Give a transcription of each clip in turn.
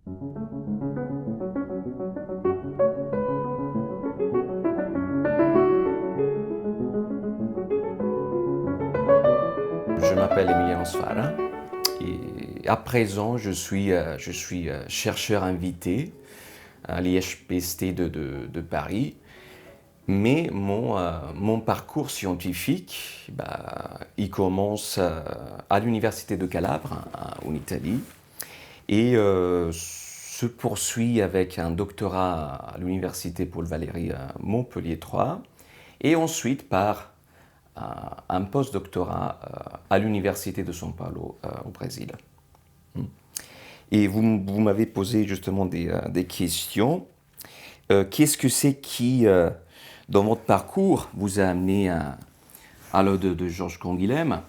Je m'appelle Emiliano Sfara et à présent je suis chercheur invité à l'IHPST de Paris. Mais mon parcours scientifique, il commence à l'université de Calabre, en Italie, et se poursuit avec un doctorat à l'université Paul Valéry à Montpellier 3, et ensuite par un post-doctorat à l'université de São Paulo au Brésil. Et vous m'avez posé justement des questions. Qu'est-ce que c'est qui, dans votre parcours, vous a amené à l'œuvre de Georges Canguilhem?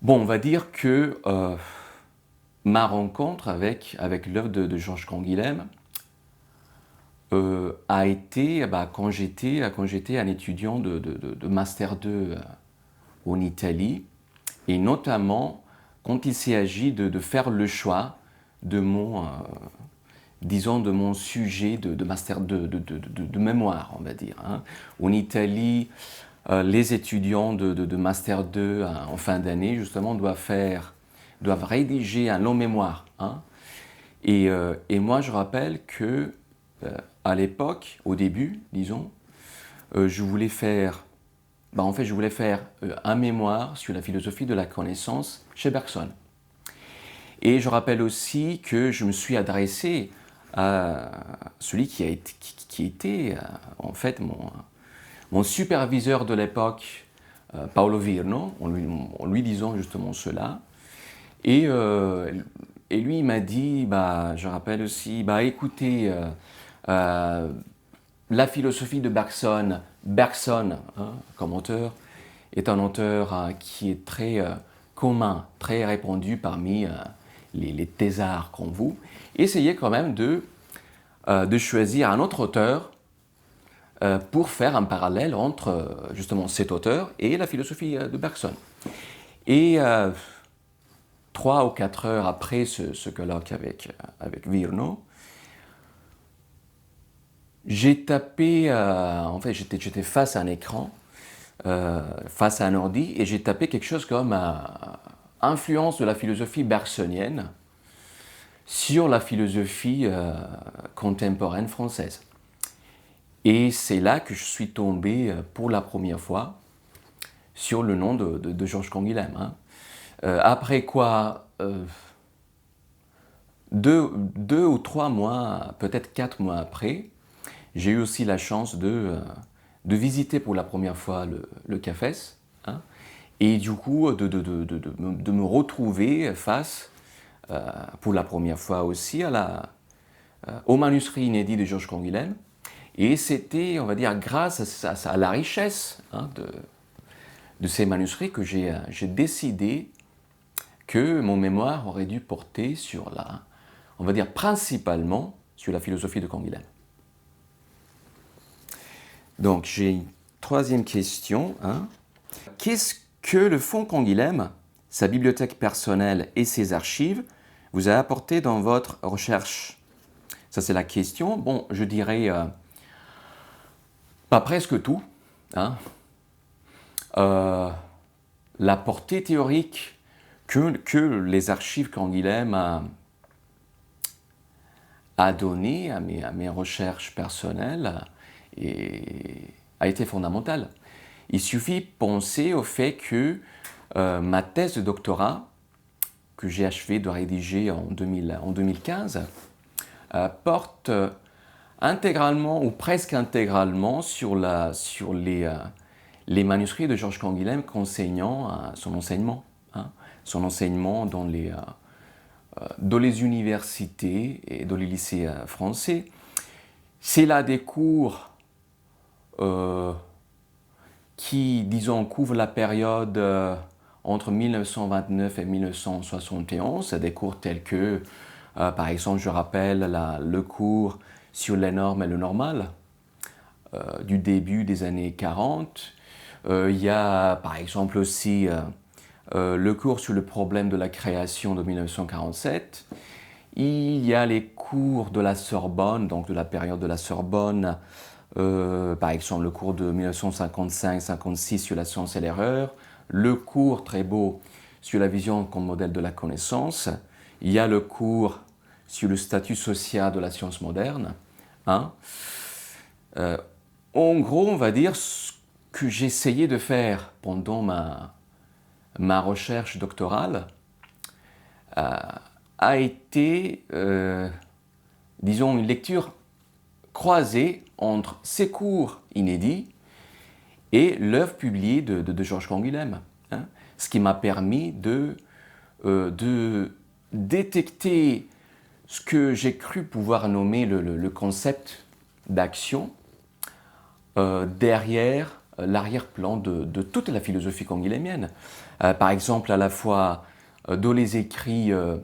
Bon, on va dire que ma rencontre avec l'œuvre de Georges Canguilhem a été quand j'étais un étudiant de Master 2 en Italie, et notamment quand il s'est agi de faire le choix de mon sujet de master de mémoire, on va dire. En Italie, les étudiants de master 2 en fin d'année, justement, doivent rédiger un long mémoire. Et moi, je rappelle que à l'époque, au début, disons, je voulais faire un mémoire sur la philosophie de la connaissance chez Bergson. Et je rappelle aussi que je me suis adressé à celui qui était en fait mon superviseur de l'époque, Paolo Virno, en lui disant justement cela. Et lui, il m'a dit, je rappelle aussi, écoutez, la philosophie de Bergson, comme auteur, est un auteur qui est très commun, très répandu parmi les thésards comme vous. Essayez quand même de choisir un autre auteur pour faire un parallèle entre justement cet auteur et la philosophie de Bergson. Et 3 ou 4 heures après ce colloque avec Virno, j'ai tapé, j'étais face à un écran, face à un ordi, et j'ai tapé quelque chose comme influence de la philosophie bergsonienne sur la philosophie contemporaine française. Et c'est là que je suis tombé pour la première fois sur le nom de Georges Canguilhem. Après quoi, 2 ou 3 mois, peut-être 4 mois après, j'ai eu aussi la chance de visiter pour la première fois le CAFES, et du coup de me retrouver face, pour la première fois aussi, au manuscrit inédit de Georges Canguilhem. Et c'était, on va dire, grâce à la richesse de ces manuscrits que j'ai décidé que mon mémoire aurait dû porter sur on va dire principalement sur la philosophie de Canguilhem. Donc j'ai une troisième question. Qu'est-ce que le Fonds Canguilhem, sa bibliothèque personnelle et ses archives vous a apporté dans votre recherche? Ça, c'est la question. Bon, je dirais pas presque tout. La portée théorique que les archives Canguilhem a donnée à mes recherches personnelles a été fondamentale. Il suffit de penser au fait que ma thèse de doctorat, que j'ai achevé de rédiger en 2015, porte intégralement ou presque intégralement sur les manuscrits de Georges Canguilhem concernant son enseignement. Son enseignement dans les universités et dans les lycées français. C'est là des cours qui, disons, couvrent la période entre 1929 et 1971. C'est des cours tels que, par exemple, je rappelle le cours sur les normes et le normal du début des années 40. Il y a, par exemple, aussi le cours sur le problème de la création de 1947. Il y a les cours de la Sorbonne, donc de la période de la Sorbonne, par exemple le cours de 1955-56 sur la science et l'erreur, le cours très beau sur la vision comme modèle de la connaissance, il y a le cours sur le statut social de la science moderne. Hein. En gros, on va dire ce que j'essayais de faire pendant ma recherche doctorale a été, disons, une lecture croisée entre ces cours inédits et l'œuvre publiée de Georges Canguilhem, hein, ce qui m'a permis de détecter ce que j'ai cru pouvoir nommer le concept d'action derrière l'arrière-plan de toute la philosophie canguilhémienne. Par exemple, à la fois dans les écrits de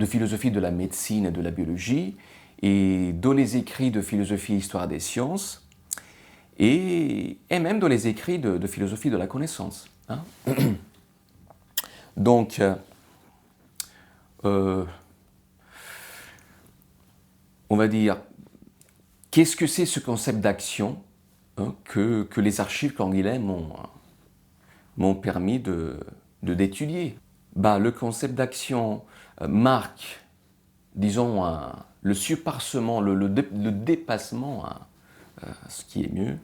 philosophie de la médecine et de la biologie, et dans les écrits de philosophie et histoire des sciences, et même dans les écrits de philosophie de la connaissance. Hein. Donc, on va dire, qu'est-ce que c'est ce concept d'action, hein, que les archives Canguilhem m'ont permis d'étudier? Le concept d'action marque, disons, le surpassement, le dépassement, ce qui est mieux,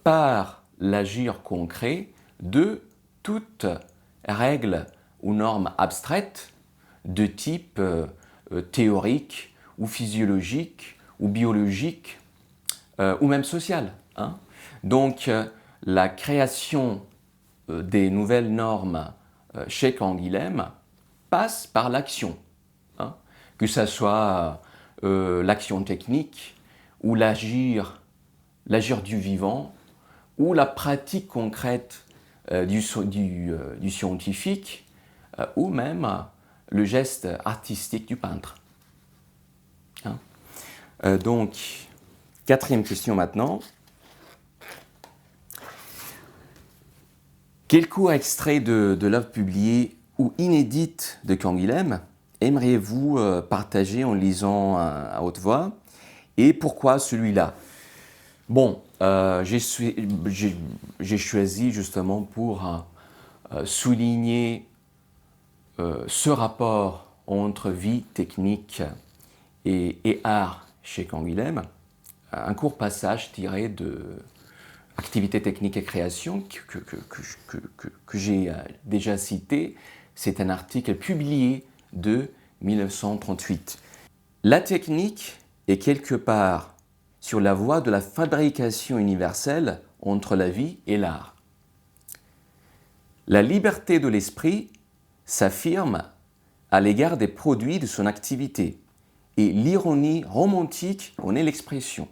par l'agir concret de toute règle ou norme abstraite de type théorique ou physiologique ou biologique ou même social. Hein. Donc la création des nouvelles normes chez Canguilhem passe par l'action, hein, que ce soit l'action technique ou l'agir du vivant ou la pratique concrète du scientifique ou même le geste artistique du peintre. Hein. Donc, quatrième question maintenant. Quel court extrait de l'œuvre publiée ou inédite de Canguilhem aimeriez-vous partager en lisant à haute voix? Et pourquoi celui-là? Bon, j'ai choisi justement pour souligner ce rapport entre vie technique et art chez Canguilhem, un court passage tiré de Activité technique et création que j'ai déjà cité. C'est un article publié de 1938. La technique est quelque part sur la voie de la fabrication universelle entre la vie et l'art. La liberté de l'esprit s'affirme à l'égard des produits de son activité et l'ironie romantique en est l'expression.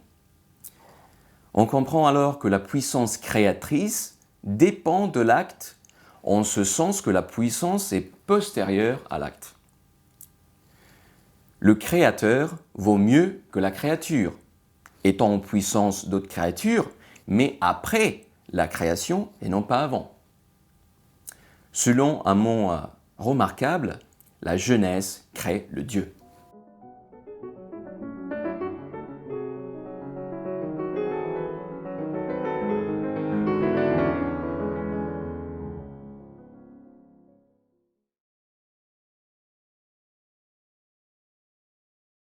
On comprend alors que la puissance créatrice dépend de l'acte, en ce sens que la puissance est postérieure à l'acte. Le créateur vaut mieux que la créature, étant en puissance d'autres créatures, mais après la création et non pas avant. Selon un mot remarquable, la jeunesse crée le Dieu.